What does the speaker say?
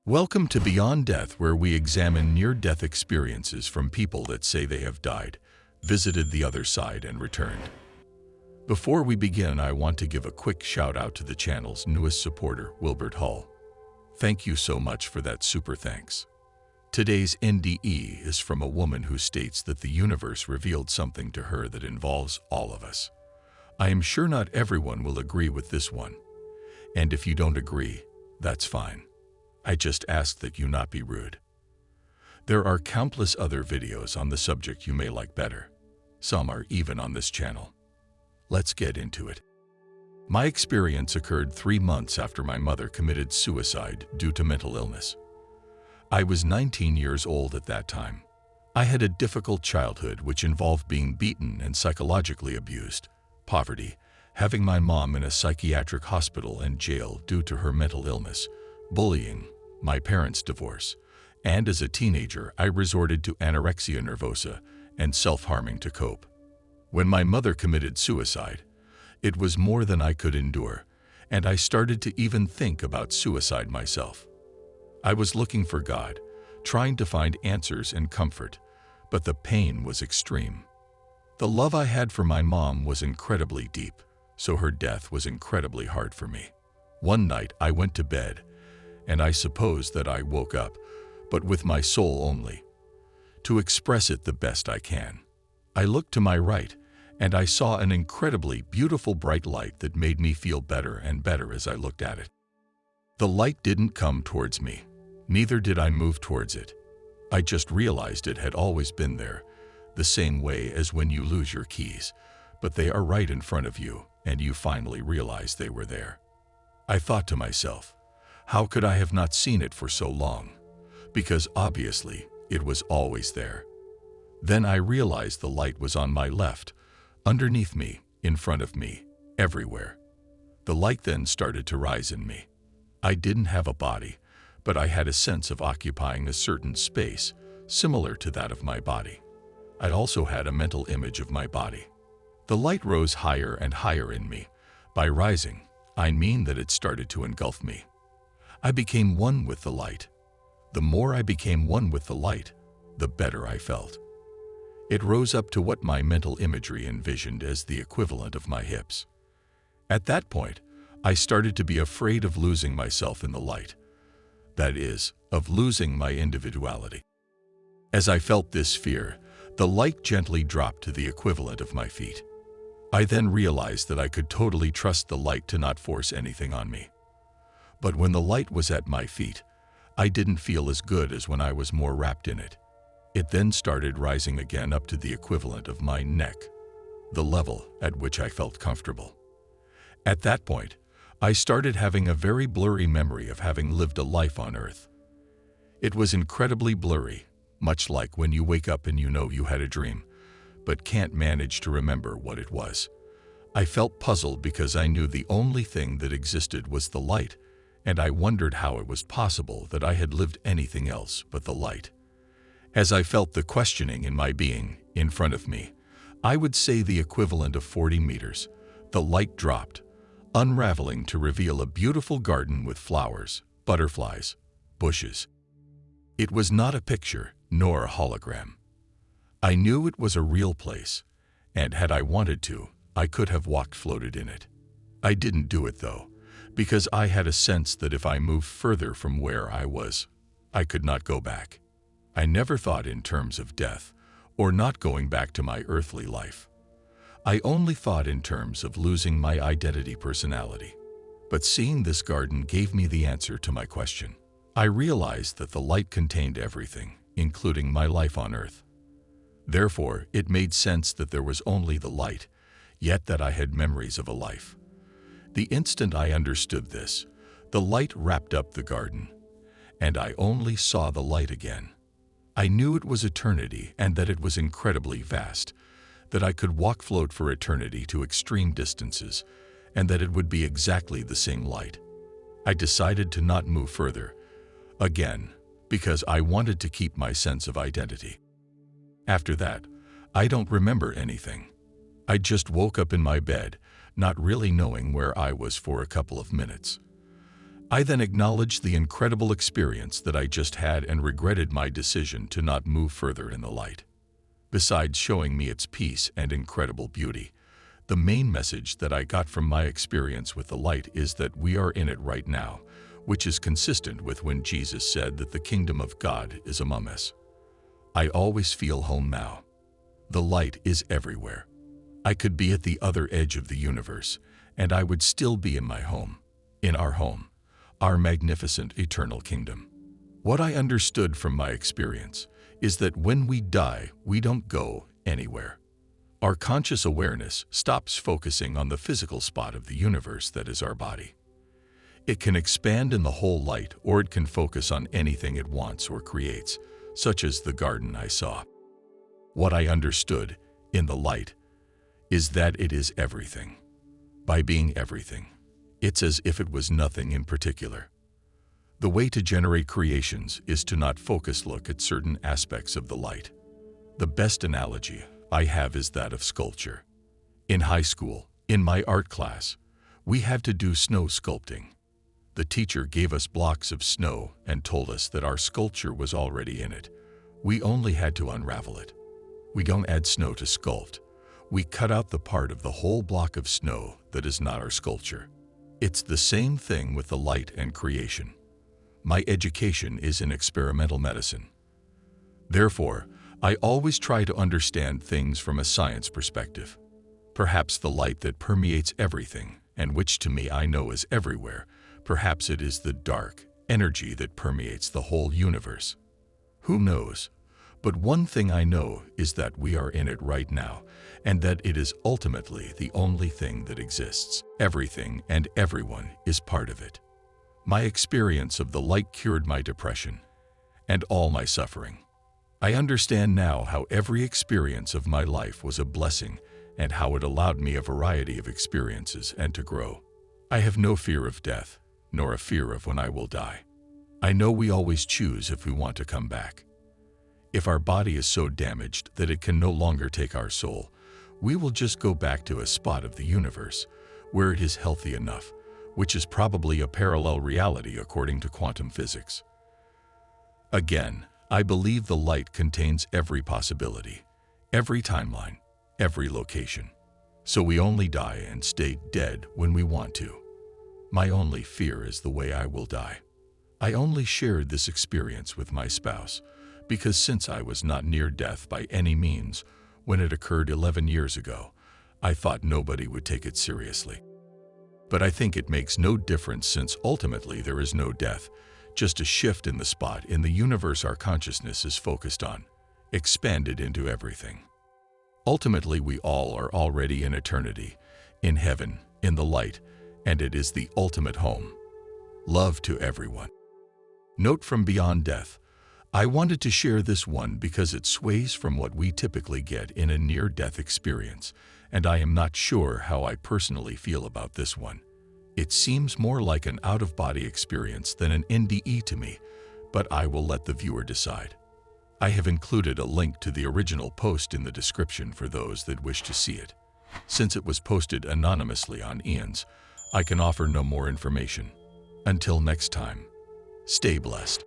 Welcome to Beyond Death, where we examine near-death experiences from people that say they have died, visited the other side, and returned. Before we begin, I want to give a quick shout-out to the channel's newest supporter, Wilbert Hull. Thank you so much for that super thanks. Today's NDE is from a woman who states that the universe revealed something to her that involves all of us. I am sure not everyone will agree with this one. And if you don't agree, that's fine. I just ask that you not be rude. There are countless other videos on the subject you may like better. Some are even on this channel. Let's get into it. My experience occurred 3 months after my mother committed suicide due to mental illness. I was 19 years old at that time. I had a difficult childhood which involved being beaten and psychologically abused, poverty, having my mom in a psychiatric hospital and jail due to her mental illness, bullying, my parents' divorce, and as a teenager I resorted to anorexia nervosa and self-harming to cope. When my mother committed suicide, it was more than I could endure, and I started to even think about suicide myself. I was looking for God, trying to find answers and comfort, but the pain was extreme. The love I had for my mom was incredibly deep, so her death was incredibly hard for me. One night I went to bed, and I suppose that I woke up, but with my soul only. To express it the best I can, I looked to my right, and I saw an incredibly beautiful bright light that made me feel better and better as I looked at it. The light didn't come towards me, neither did I move towards it. I just realized it had always been there, the same way as when you lose your keys, but they are right in front of you, and you finally realize they were there. I thought to myself, how could I have not seen it for so long? Because obviously, it was always there. Then I realized the light was on my left, underneath me, in front of me, everywhere. The light then started to rise in me. I didn't have a body, but I had a sense of occupying a certain space, similar to that of my body. I also had a mental image of my body. The light rose higher and higher in me. By rising, I mean that it started to engulf me. I became one with the light. The more I became one with the light, the better I felt. It rose up to what my mental imagery envisioned as the equivalent of my hips. At that point, I started to be afraid of losing myself in the light. That is, of losing my individuality. As I felt this fear, the light gently dropped to the equivalent of my feet. I then realized that I could totally trust the light to not force anything on me. But when the light was at my feet, I didn't feel as good as when I was more wrapped in it. It then started rising again up to the equivalent of my neck, the level at which I felt comfortable. At that point, I started having a very blurry memory of having lived a life on Earth. It was incredibly blurry, much like when you wake up and you know you had a dream, but can't manage to remember what it was. I felt puzzled because I knew the only thing that existed was the light, and I wondered how it was possible that I had lived anything else but the light. As I felt the questioning in my being in front of me, I would say the equivalent of 40 meters, the light dropped, unraveling to reveal a beautiful garden with flowers, butterflies, bushes. It was not a picture, nor a hologram. I knew it was a real place, and had I wanted to, I could have floated in it. I didn't do it though, because I had a sense that if I moved further from where I was, I could not go back. I never thought in terms of death, or not going back to my earthly life. I only thought in terms of losing my identity personality. But seeing this garden gave me the answer to my question. I realized that the light contained everything, including my life on Earth. Therefore, it made sense that there was only the light, yet that I had memories of a life. The instant I understood this, the light wrapped up the garden, and I only saw the light again. I knew it was eternity and that it was incredibly vast, that I could float for eternity to extreme distances, and that it would be exactly the same light. I decided to not move further, again, because I wanted to keep my sense of identity. After that, I don't remember anything. I just woke up in my bed, not really knowing where I was for a couple of minutes. I then acknowledged the incredible experience that I just had and regretted my decision to not move further in the light. Besides showing me its peace and incredible beauty, the main message that I got from my experience with the light is that we are in it right now, which is consistent with when Jesus said that the kingdom of God is among us. I always feel home now. The light is everywhere. I could be at the other edge of the universe, and I would still be in my home, in our magnificent eternal kingdom. What I understood from my experience is that when we die, we don't go anywhere. Our conscious awareness stops focusing on the physical spot of the universe that is our body. It can expand in the whole light, or it can focus on anything it wants or creates, such as the garden I saw. What I understood in the light is that it is everything. By being everything, it's as if it was nothing in particular. The way to generate creations is to not look at certain aspects of the light. The best analogy I have is that of sculpture. In high school, in my art class, we had to do snow sculpting. The teacher gave us blocks of snow and told us that our sculpture was already in it. We only had to unravel it. We don't add snow to sculpt. We cut out the part of the whole block of snow that is not our sculpture. It's the same thing with the light and creation. My education is in experimental medicine. Therefore, I always try to understand things from a science perspective. Perhaps the light that permeates everything, and which to me I know is everywhere, perhaps it is the dark energy that permeates the whole universe. Who knows? But one thing I know is that we are in it right now, and that it is ultimately the only thing that exists. Everything and everyone is part of it. My experience of the light cured my depression and all my suffering. I understand now how every experience of my life was a blessing and how it allowed me a variety of experiences and to grow. I have no fear of death, nor a fear of when I will die. I know we always choose if we want to come back. If our body is so damaged that it can no longer take our soul, we will just go back to a spot of the universe where it is healthy enough, which is probably a parallel reality according to quantum physics. Again, I believe the light contains every possibility, every timeline, every location. So we only die and stay dead when we want to. My only fear is the way I will die. I only shared this experience with my spouse because since I was not near death by any means when it occurred 11 years ago, I thought nobody would take it seriously. But I think it makes no difference since ultimately there is no death, just a shift in the spot in the universe our consciousness is focused on, expanded into everything. Ultimately, we all are already in eternity, in heaven, in the light, and it is the ultimate home. Love to everyone. Note from Beyond Death. I wanted to share this one because it sways from what we typically get in a near-death experience, and I am not sure how I personally feel about this one. It seems more like an out-of-body experience than an NDE to me, but I will let the viewer decide. I have included a link to the original post in the description for those that wish to see it. Since it was posted anonymously on Ian's, I can offer no more information. Until next time, stay blessed.